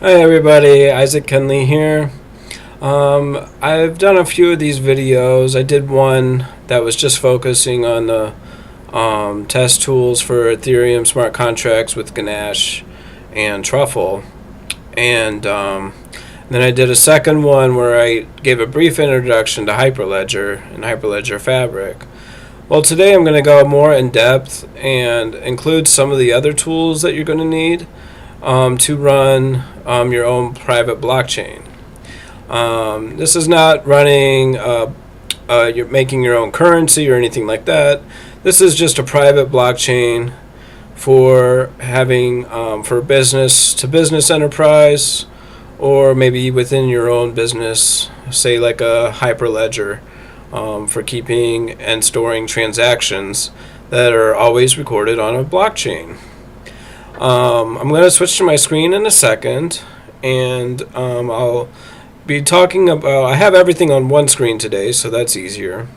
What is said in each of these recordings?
Hi everybody, Isaac Kenley here. I've done a few of these videos. I did one that was just focusing on the test tools for Ethereum smart contracts with Ganache and Truffle. And then I did a second one where I gave a brief introduction to Hyperledger and Hyperledger Fabric. Well, today I'm going to go more in depth and include some of the other tools that you're going to need to run your own private blockchain. This is not running, you're making your own currency or anything like that. This is just a private blockchain for having for business to business enterprise, or maybe within your own business, say like a Hyperledger, for keeping and storing transactions that are always recorded on a blockchain. I'm going to switch to my screen in a second, and I'll be talking about, I have everything on one screen today, so that's easier.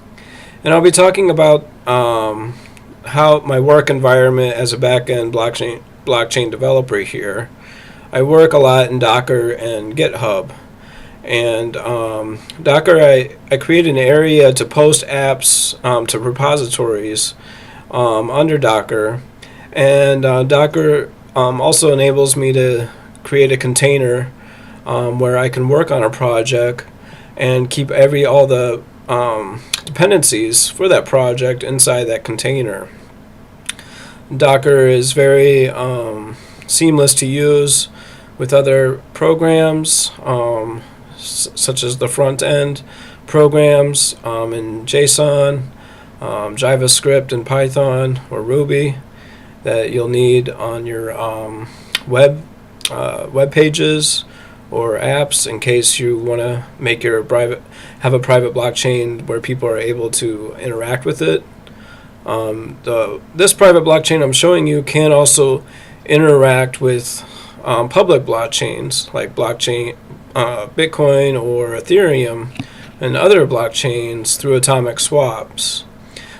And I'll be talking about how my work environment as a back-end blockchain developer here. I work a lot in Docker and GitHub. And Docker, I create an area to post apps to repositories under Docker. And Docker also enables me to create a container where I can work on a project and keep all the dependencies for that project inside that container. Docker is very seamless to use with other programs, such as the front end programs in JSON, JavaScript, and Python or Ruby that you'll need on your web pages or apps in case you want to make your have a private blockchain where people are able to interact with it. This private blockchain I'm showing you can also interact with public blockchains like Bitcoin or Ethereum and other blockchains through atomic swaps.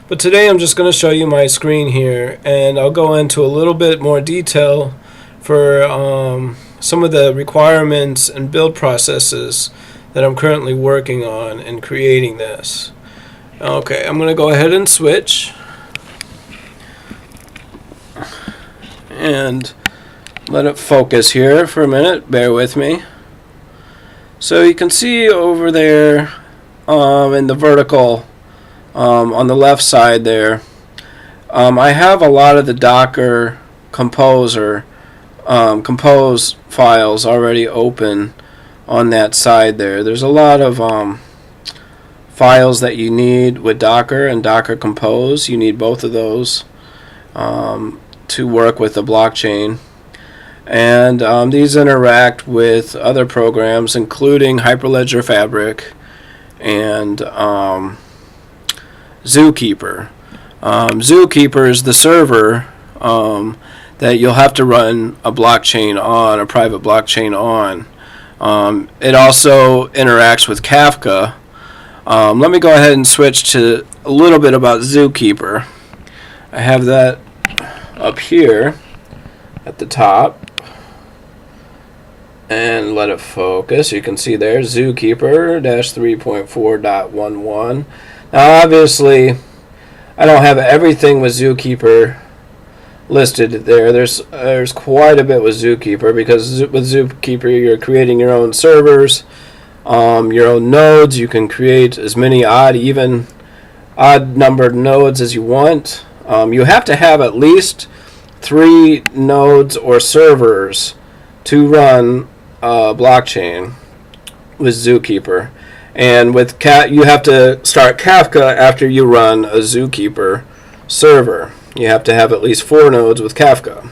But today I'm just going to show you my screen here, and I'll go into a little bit more detail for some of the requirements and build processes that I'm currently working on in creating this. Okay, I'm going to go ahead and switch and let it focus here for a minute. Bear with me. So you can see over there in the vertical on the left side there, I have a lot of the Docker compose files already open on that side there. There's a lot of files that you need with Docker and Docker Compose. You need both of those to work with the blockchain. And these interact with other programs, including Hyperledger Fabric and Zookeeper. Zookeeper is the server that you'll have to run a blockchain on, a private blockchain on. It also interacts with Kafka. Let me go ahead and switch to a little bit about Zookeeper. I have that up here at the top. And let it focus. You can see there, Zookeeper -3.4.11. Now, obviously, I don't have everything with Zookeeper listed there. There's quite a bit with Zookeeper, because with Zookeeper you're creating your own servers, your own nodes. You can create as many odd numbered nodes as you want. You have to have at least 3 nodes or servers to run blockchain with Zookeeper. And with you have to start Kafka after you run a Zookeeper server. You have to have at least 4 nodes with Kafka.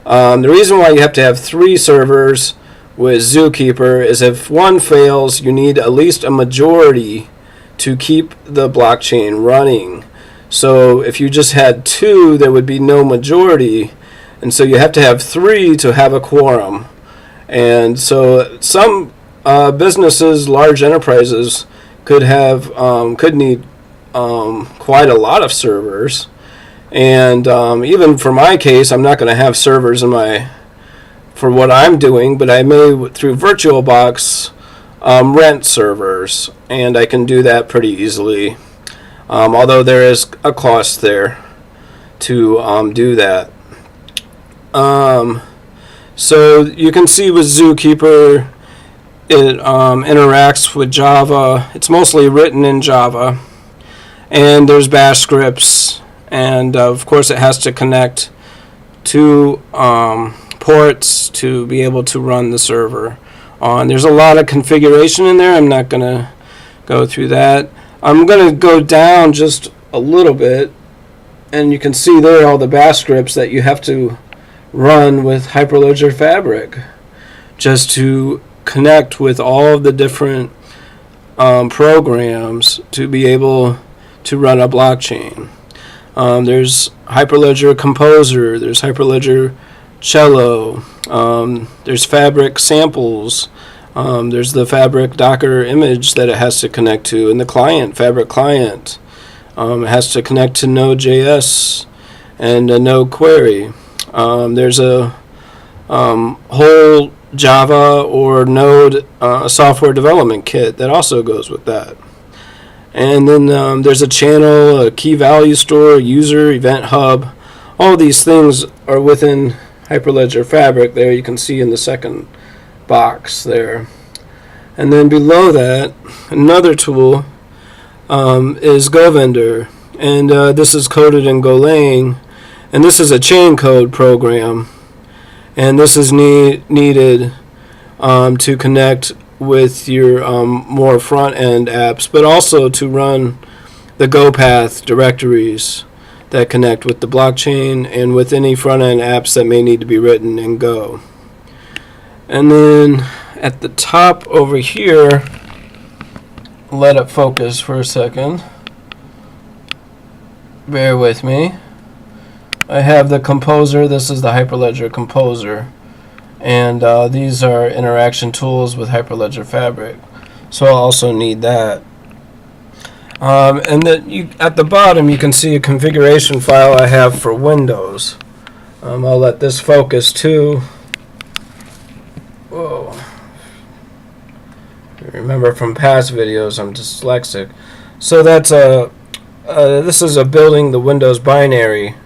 The reason why you have to have 3 servers with Zookeeper is if one fails, you need at least a majority to keep the blockchain running. So if you just had 2, there would be no majority, and so you have to have 3 to have a quorum. And so some businesses, large enterprises, could need quite a lot of servers. And even for my case, I'm not going to have servers in my for what I'm doing, but I may, through VirtualBox, rent servers, and I can do that pretty easily, although there is a cost there to do that. So you can see with Zookeeper, it interacts with Java. It's mostly written in Java, and there's bash scripts, and of course it has to connect to ports to be able to run the server on. There's a lot of configuration in there. I'm not going to go through that. I'm going to go down just a little bit, and you can see there all the bash scripts that you have to run with Hyperledger Fabric just to connect with all of the different programs to be able to run a blockchain. There's Hyperledger Composer, there's Hyperledger Cello, there's Fabric samples, there's the Fabric Docker image that it has to connect to, and the client, Fabric client. It has to connect to Node.js and a Node query. There's a whole Java or Node software development kit that also goes with that. And then there's a channel, a key value store, a user, event hub. All these things are within Hyperledger Fabric. There you can see in the second box there. And then below that, another tool is GoVendor. And this is coded in Golang. And this is a chain code program. And this is needed to connect with your more front-end apps, but also to run the GoPath directories that connect with the blockchain and with any front-end apps that may need to be written in Go. And then at the top over here, let it focus for a second. Bear with me. I have the Composer. This is the Hyperledger Composer. And these are interaction tools with Hyperledger Fabric. So I'll also need that. And then at the bottom you can see a configuration file I have for Windows. I'll let this focus too. Whoa. Remember from past videos I'm dyslexic. So that's this is a building the Windows binary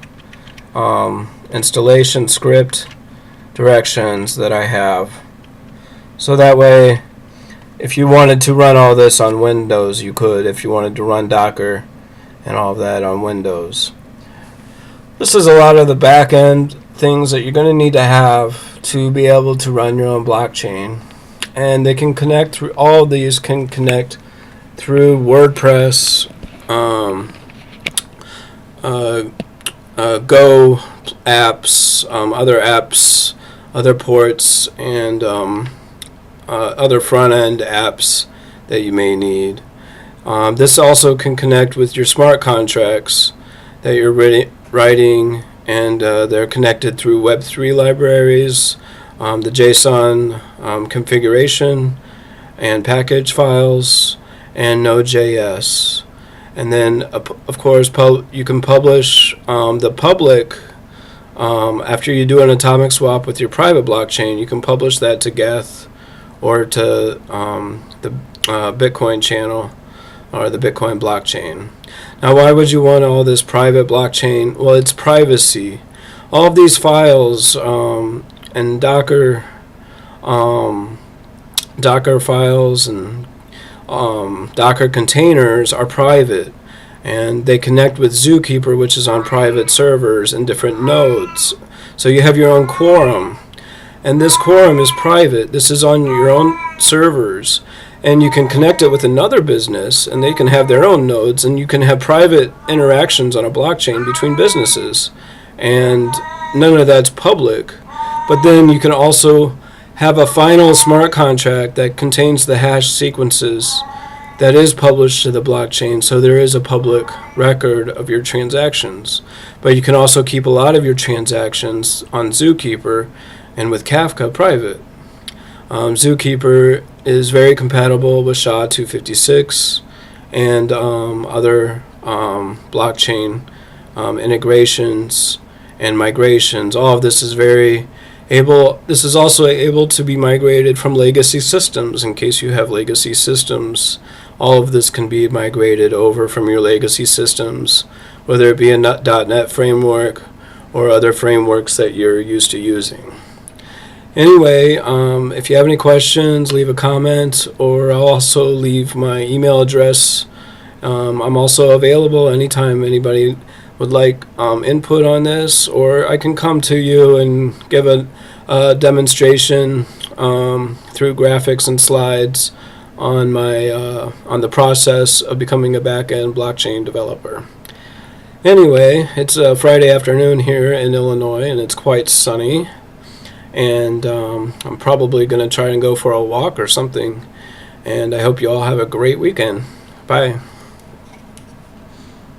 installation script directions that I have. So that way, if you wanted to run all this on Windows, you could. If you wanted to run Docker and all of that on Windows. This is a lot of the back-end things that you're going to need to have to be able to run your own blockchain. And they can connect through, all of these can connect through WordPress, Go apps, other apps, other ports, and other front-end apps that you may need. This also can connect with your smart contracts that you're writing, and they're connected through Web3 libraries, the JSON configuration and package files, and Node.js. And then, of course, you can publish the public. After you do an atomic swap with your private blockchain, you can publish that to Geth or to the Bitcoin channel or the Bitcoin blockchain. Now, why would you want all this private blockchain? Well, it's privacy. All of these files and Docker files and Docker containers are private, and they connect with Zookeeper, which is on private servers and different nodes. So you have your own Quorem, and this Quorem is private. This is on your own servers, and you can connect it with another business, and they can have their own nodes, and you can have private interactions on a blockchain between businesses, and none of that's public. But then you can also have a final smart contract that contains the hash sequences that is published to the blockchain, so there is a public record of your transactions. But you can also keep a lot of your transactions on Zookeeper and with Kafka private. Zookeeper is very compatible with SHA-256 and other blockchain integrations and migrations. All of this is very This is also able to be migrated from legacy systems. In case you have legacy systems, all of this can be migrated over from your legacy systems, whether it be a .NET framework or other frameworks that you're used to using. Anyway, if you have any questions, leave a comment, or I'll also leave my email address. I'm also available anytime anybody would like input on this, or I can come to you and give a demonstration through graphics and slides on the process of becoming a back-end blockchain developer. Anyway, it's a Friday afternoon here in Illinois, and it's quite sunny, and I'm probably going to try and go for a walk or something, and I hope you all have a great weekend. Bye.